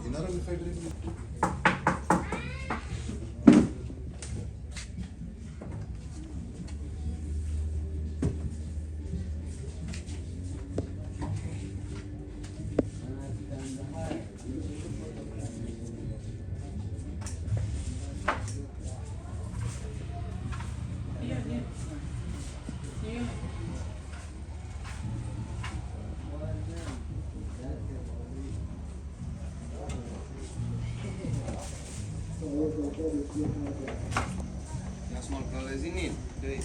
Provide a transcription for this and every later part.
اینا رو میخوای بریم small colors in it. Do it.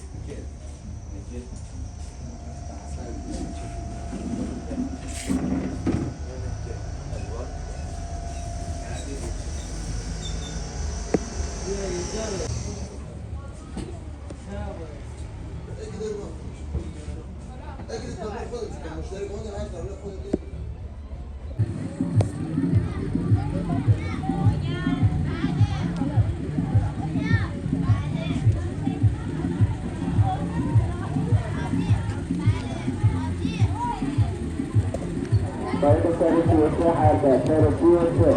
باید سر 33 حرکت سر 33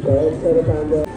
باید سر 50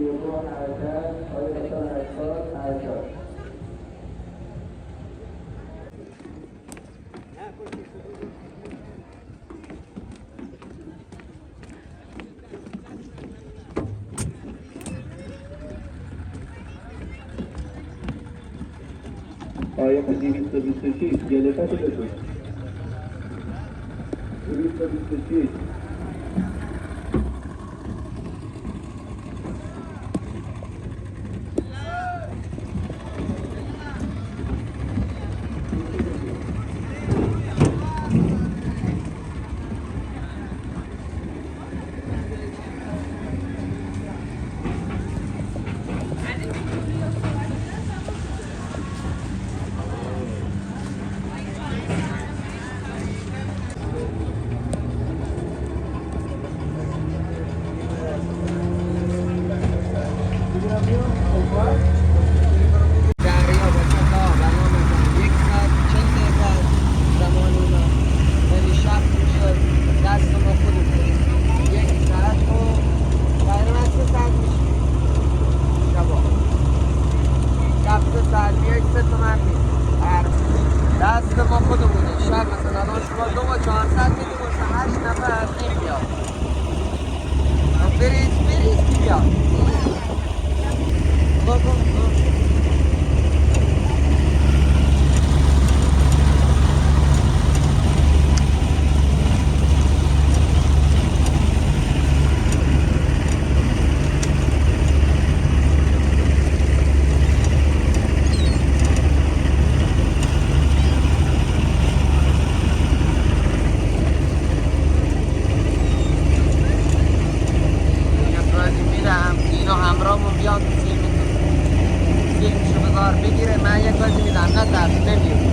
32 حرکت آیه 80 حرکت آیه 226 جلسات بسید 226 دریا باشه تا برنامه مثلا 1 ساعت 40 دقیقه زمان اونا یعنی شب میشه دست ما خودم کنیم 1 ساعت و تقریبا 3 ساعت میشه شبا شب 3 ساعت بیاید 3 تومن میشه دست ما خودمونه شب مثلا الان شما 2 و 4 ساعت میدیم واسه 8 نفر نمیاد بریز کی بیاد بابا اینو همراهمون بیاد فیلمشو بذار بگیره من یک بازی میدم نه درد نمیاد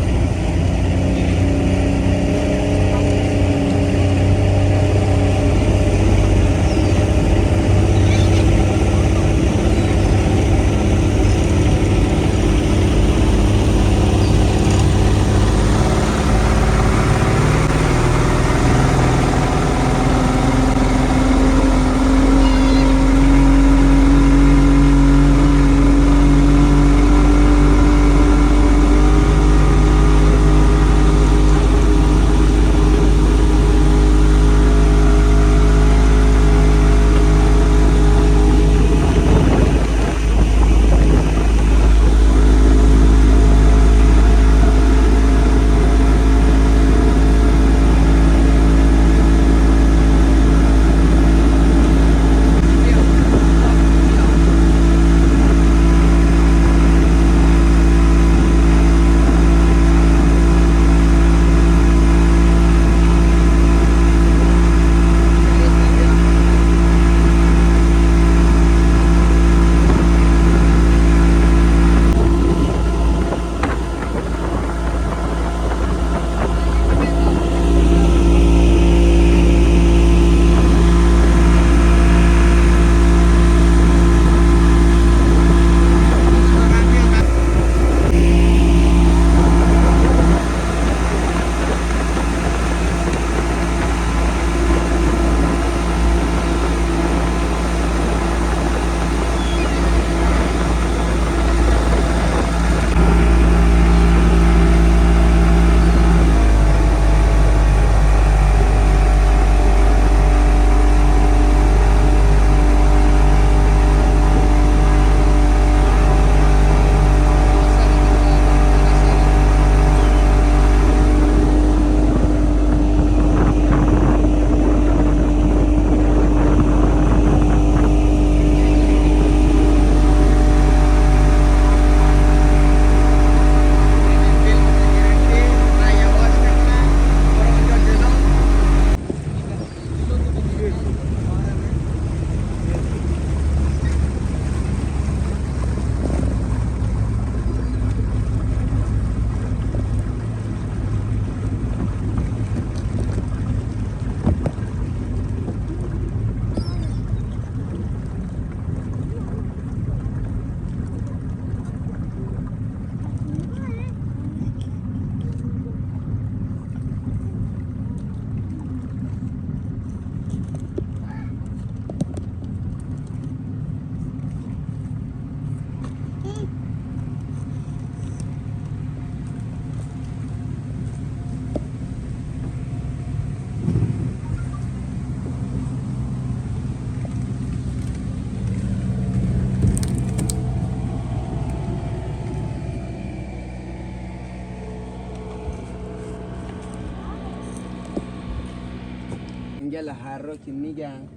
جنگل هرا که میگن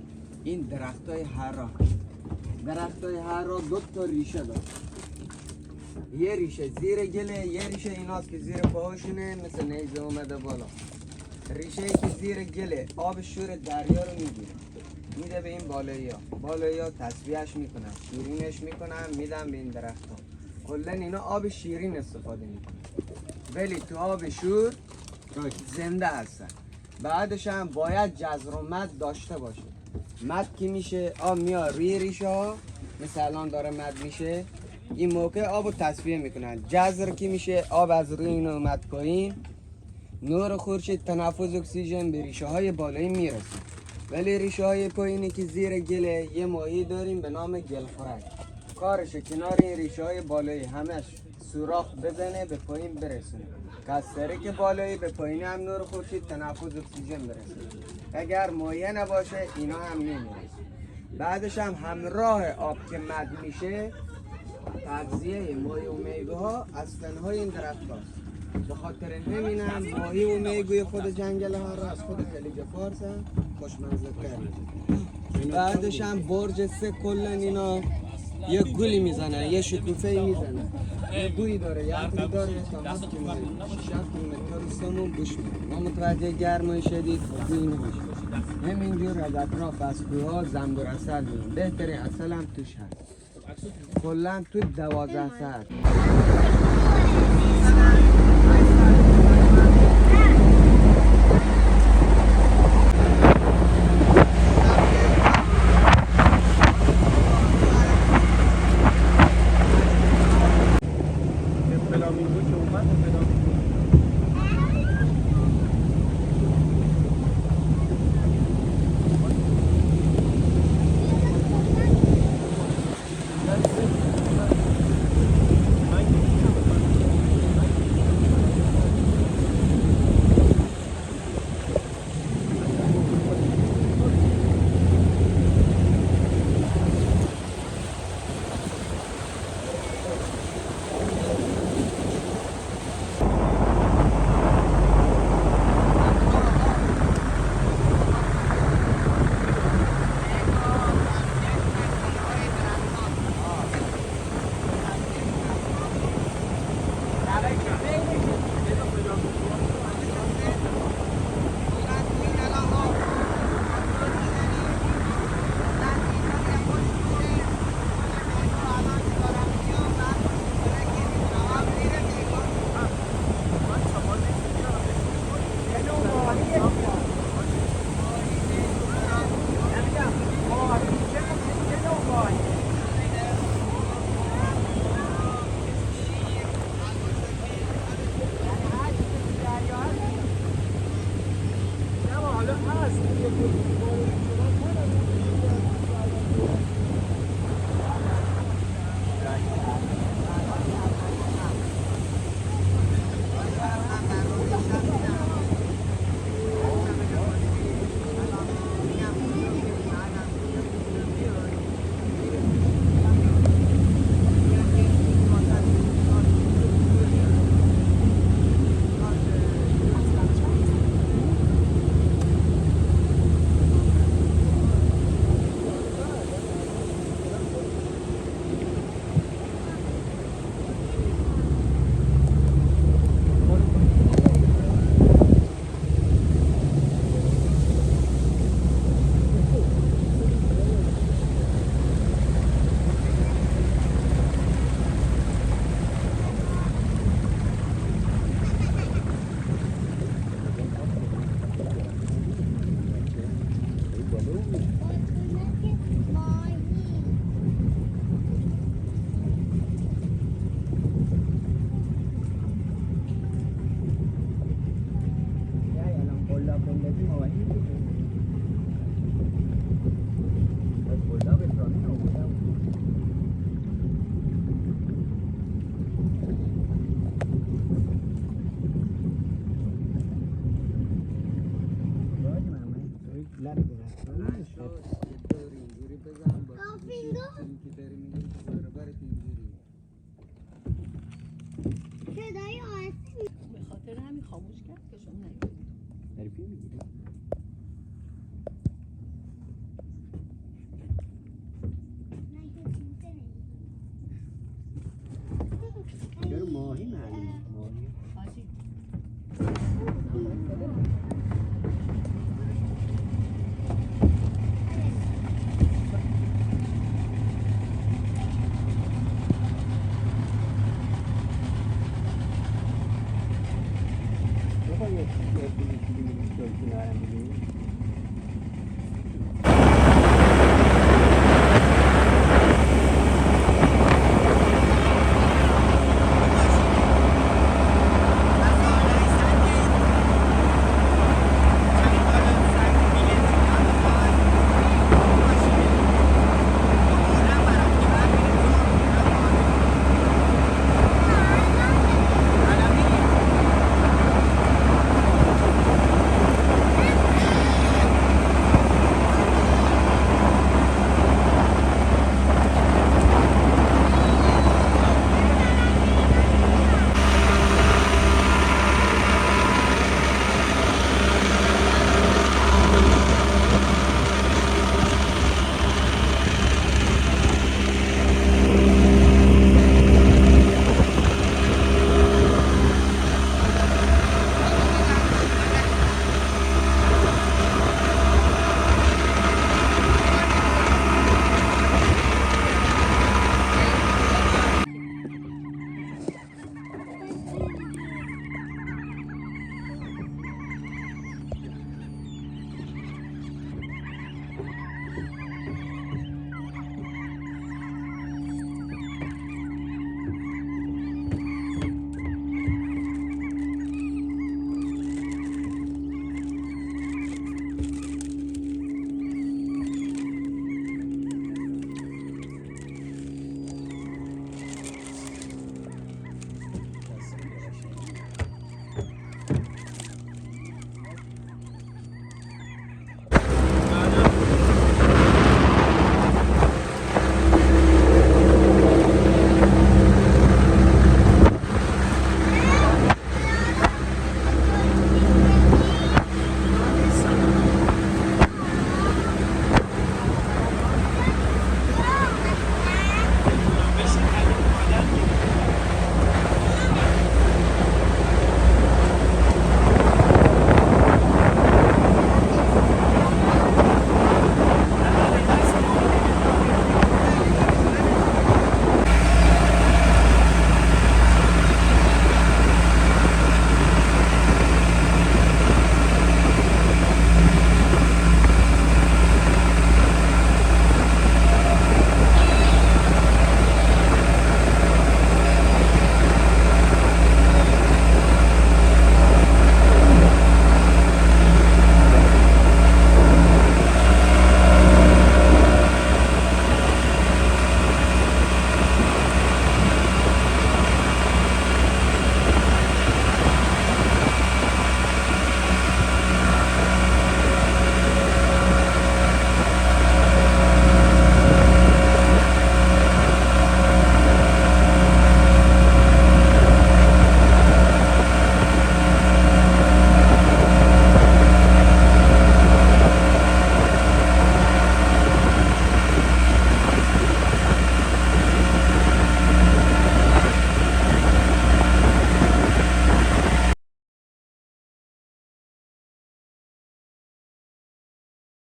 این درختای هرا. درختای هرا دو تا ریشه داره. یه ریشه زیر گله، یه ریشه ایناست که زیر پاهاشونه مثل نیزه اومده بالا. ریشه ای که زیر گله آب شور دریا رو میگیره میده به این بالایی ها تصفیهش میکنن، شیرینش میکنن، میدن به این درخت ها. کلا اینا آب شیرین استفاده میکنن ولی تو آب شور زنده هستن. بعدش هم باید جذر و مد داشته باشه. مد که میشه آب میاد روی ریشه ها، مثل الان داره مد میشه، این موقع آب رو تصفیه میکنن. جذر که میشه آب از روی اینو مد پایین، نور خورشید تنفس اکسیژن به ریشه های بالایی میرسه. ولی ریشه های پایینی که زیر گله یه ماهی داریم به نام گلخورک، کارش کنار این ریشه های بالایی همش سوراخ بزنه به پایین برسونه. کسره که بالایی به پایین هم نور خورشید تنفس اکسیژن برسه. اگر مایع نباشه اینا هم نمیرسه. بعدش هم همراه آب که مد میشه تغذیه مایع و میوه ها از تنهای این درخت هاست. به خاطر همین هم ماهی و میگوی خود جنگل ها را از خود خلیج فارس هم خوشمزه کرد. بعدش هم برج سه کلن اینا یه گلی میزنه، یه شکوفه میزنه، یه گویی داره، یه عطری داره تا 7 کیلومتر 6 کیلومتر سمون بوش میده. ما متوجه گرمای شدید گویی نمیشه. همینجور از اطراف از کوه ها زنبور عسل میدن. بهترین عسل هم توش هست. کلن تو 12 ساعت. به خاطر همین خاموش کرد که شما نگید. Every little bit of church in Ireland.